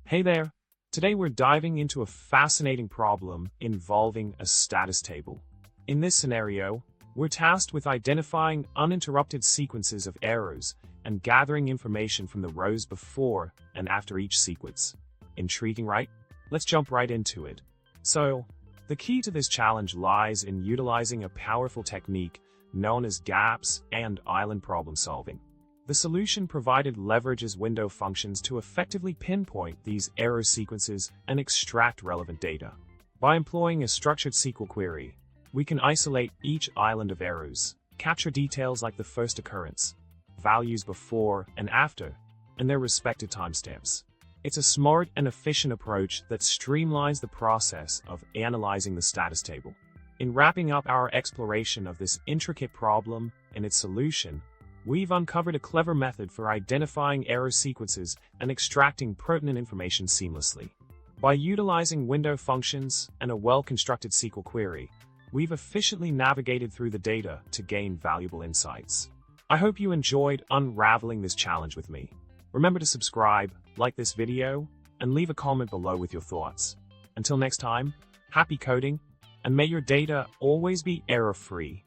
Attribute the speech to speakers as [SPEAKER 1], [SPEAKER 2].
[SPEAKER 1] Hey there! Today we're diving into a fascinating problem involving a status table. In this scenario, we're tasked with identifying uninterrupted sequences of arrows and gathering information from the rows before and after each sequence. Intriguing, right? Let's jump right into it. So, the key to this challenge lies in utilizing a powerful technique known as gaps and island problem solving. The solution provided leverages window functions to effectively pinpoint these arrow sequences and extract relevant data. By employing a structured SQL query, we can isolate each island of arrows, capture details like the first occurrence, values before and after, and their respective timestamps. It's a smart and efficient approach that streamlines the process of analyzing the status table. In wrapping up our exploration of this intricate problem and its solution, we've uncovered a clever method for identifying arrow sequences and extracting pertinent information seamlessly. By utilizing window functions and a well-constructed SQL query, we've efficiently navigated through the data to gain valuable insights. I hope you enjoyed unraveling this challenge with me. Remember to subscribe, like this video, and leave a comment below with your thoughts. Until next time, happy coding, and may your data always be error-free.